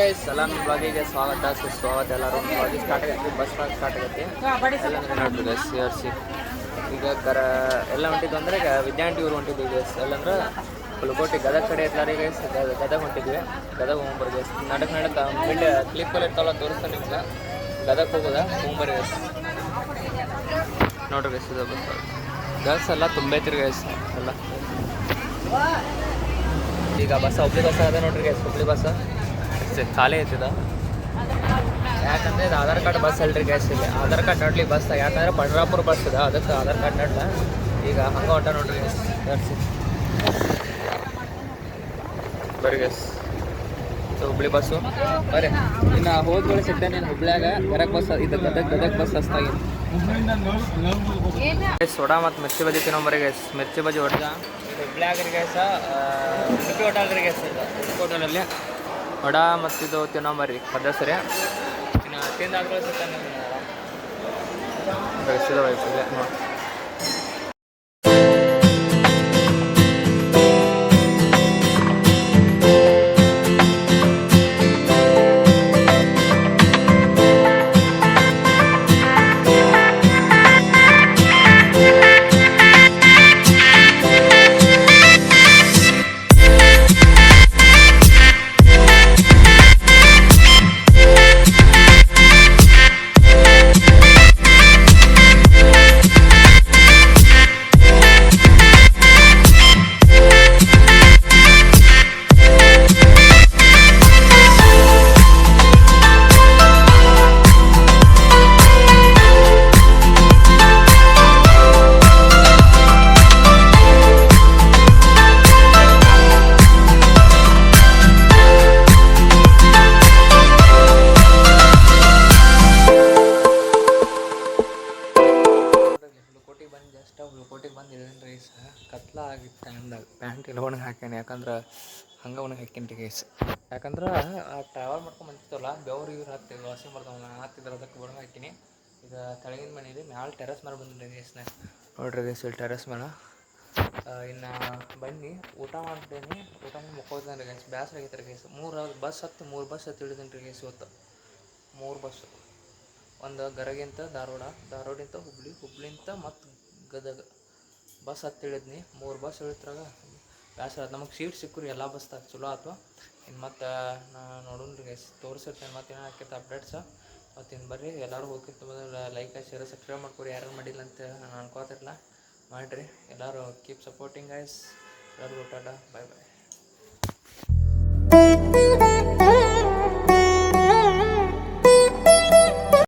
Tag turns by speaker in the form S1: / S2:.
S1: Guys ಎಲ್ಲ ನಮ್ಮ ಬ್ಲಾಗಿಗೆ ಸ್ವಾಗತ ಸುಸ್ವಾಗತ. ಎಲ್ಲರೂ ಬ್ಲಾಗಿ ಸ್ಟಾರ್ಟ್ ಆಗೈತಿ, ಬಸ್ ಸ್ಟಾರ್ಟ್ ಆಗೈತಿ. ಎಲ್ಲ ನೋಡ್ರಿ ಗೈಸ್ CRC ಈಗ ಎಲ್ಲ ಹೊಂಟಿದ್ವು ಅಂದರೆ ಈಗ ವಿದ್ಯಾರ್ಥಿ ಊರು ಹೊಂಟಿದ್ವಿ ಗೈಸ್. ಎಲ್ಲಂದ್ರೆ ಹುಲಕೋಟಿ ಗದಗ ಕಡೆ ಇರ್ತಾರೆ ಗೈಸ್. ಗದಗ ಹೊಂಟಿದ್ವಿ, ಗದಗ ಹೋಗ್ಬರ್ರಿ ಗೈಸ್. ನಡಕ ಕ್ಲಿಪ್ಪಲ್ಲಿ ಇರ್ತಾವಲ್ಲ ತೋರಿಸ್ತಾನೆ ನಿಮ್ಗೆ. ಗದಗ ಹೋಗೋದ ಹೋಗ್ಬರ್ರಿ ಗೈಸ್. ನೋಡ್ರಿ ಗೈಸ್ ಇದು ಬಸ್ ಎಲ್ಲ ತುಂಬೈತಿರಿ ಗೈಸ್ ಎಲ್ಲ. ಈಗ ಬಸ್ ಹುಬ್ಳಿ ಬಸ್ ಅದ ನೋಡ್ರಿ ಗೈಸ್. ಹುಬ್ಳಿ ಬಸ್ ಖಾಲಿ ಐತಿದ, ಯಾಕಂದರೆ ಇದು ಆಧಾರ್ ಕಾರ್ಡ್ ಬಸ್ ಅಲ್ರಿ ಗೈಸ್. ಇಲ್ಲಿ ಆಧಾರ್ ಕಾರ್ಡ್ ನೋಡ್ಲಿ ಬಸ್, ಯಾಕಂದ್ರೆ ಪಂಡ್ರಾಪುರ ಬಸ್ ಇದೆ, ಅದಕ್ಕೆ ಆಧಾರ್ ಕಾರ್ಡ್ ನಡ್ಲ. ಈಗ ಹಂಗೆ ಹೊಂಟ ನೋಡ್ರಿ ಗೈಸ್ ತೋರಿಸಿ ಬರ್ರಿ ಗೈಸ್. ಹುಬ್ಳಿ ಬಸ್ಸು ಬರ್ರಿ. ಇನ್ನು ಹೋದ್ಗಳು ಸಿಗ್ತೇನೆ ನೀನು ಹುಬ್ಳ್ಯಾಗ ಗದಗ ಬಸ್. ಇದು ಗದಗ ಬಸ್ ಹಸ್ತಾಗಿ ಸೋಡಾ ಮತ್ತು ಮಿರ್ಚಿ ಬಜ್ಜಿ ತಿನ್ನೋಂಬರಿ ಗೈಸ್. ಮಿರ್ಚಿ ಬಜ್ಜಿ ಹೊಡೆದ ಹುಬ್ಳ್ಯಾಗ್ರಿ ಗೈಸ. ಉಡುಪಿ ಹೋಟೆಲ್ರಿ ಗೈಸ್. ಇದು ಉಡುಪಿ ಹೋಟೆಲಲ್ಲಿ ವಡಾ ಮತ್ತು ಇದು ತಿನ್ನೋಂಬರ್ರಿ ಪದ ಸರಿ. ಇನ್ನು ತಿಂದಾದ್ರೂ ಸಿಗ್ತಾನೆ ನೋಡಿ. ಹುಲಕೋಟಿಗೆ ಬಂದು ಇದೇನು ರೈಸ್ ಕತ್ಲ ಆಗಿತ್ತು ಟೈಮ್ದಾಗ. ಪ್ಯಾಂಟ್ ಇಲ್ಲ ಒಣಗಿ ಹಾಕ್ಯಾನೆ, ಯಾಕಂದ್ರೆ ಹಂಗೆ ಒಣಗಿ ಹಾಕ್ಯಂಟಿ ಗೈಸ್. ಯಾಕಂದ್ರೆ ಆ ಟ್ರಾವೆಲ್ ಮಾಡ್ಕೊಂಡು ಬಂದಿತ್ತಲ್ಲ ಬೆವ್ರು ಇವ್ರು ಹತ್ತಿದ್ರು, ವಾಸಿಂಗ್ ಬರ್ತಾವಲ್ಲ ಹತ್ತಿದ್ರು, ಅದಕ್ಕೆ ಒಣಗಿ ಹಾಕಿನಿ. ಈಗ ಕೆಳಗಿನ ಮನೇಲಿ ಮ್ಯಾಲೆ ಟೆರಸ್ ಮೇಲೆ ಬಂದಿದ್ದೆ ಗೈಸ್ನ. ನೋಡ್ರಿ ಗೈಸ್ ಇಲ್ಲಿ ಟೆರಸ್ ಮೇಲೆ. ಇನ್ನು ಬನ್ನಿ ಊಟ ಮಾಡ್ತೇನೆ, ಊಟ ಮಾಡಿ ಮುಕ್ಕೋತಾನೆ ಗೈಸ್. ಬೇಸರ ಆಗೈತೆ ಗೈಸ್. 3 ಬಸ್ ಹತ್ತಿ ಇಳಿದೀನಿ ರೀ ಗೈಸ್ ಇವತ್ತು. 3 ಬಸ್ಸು. ಒಂದು ಗರಗಿಂತ ಧಾರವಾಡಿಂದ ಹುಬ್ಳಿಂತ ಮತ್ತು ಗದಗ ಬಸ್ ಹತ್ತಿ ಇಳಿದ್ನಿ. 3 ಬಸ್ ಇಳಿದ್ರಾಗ ಬೇಸರ. ನಮಗೆ ಸೀಟ್ ಸಿಕ್ಕರು ಎಲ್ಲ ಬಸ್ದಾಗ ಚಲೋ ಆಯ್ತು. ಇನ್ನು ಮತ್ತು ನೋಡೋಣ್ರಿ ಗೈಸ್, ತೋರಿಸಿರ್ತೇನೆ ಮತ್ತು ಏನೋ ಹಾಕಿರ್ತ ಅಪ್ಡೇಟ್ಸ. ಮತ್ತು ಇನ್ನು ಬರ್ರಿ ಎಲ್ಲರೂ ಹೋಗಿರ್ತ ಲೈಕ್ ಶೇರ್ ಸಬ್ಸ್ಕ್ರೈಬ್ ಮಾಡ್ಕೊರಿ. ಯಾರು ಮಾಡಿಲ್ಲ ಅಂತ ನಾನು ಅನ್ಕೋತಿರಲ್ಲ, ಮಾಡಿರಿ. ಎಲ್ಲರೂ ಕೀಪ್ ಸಪೋರ್ಟಿಂಗ್ ಗೈಸ್. ಎಲ್ಲರಿಗೂ ಟಾಟಾ, ಬಾಯ್ ಬಾಯ್.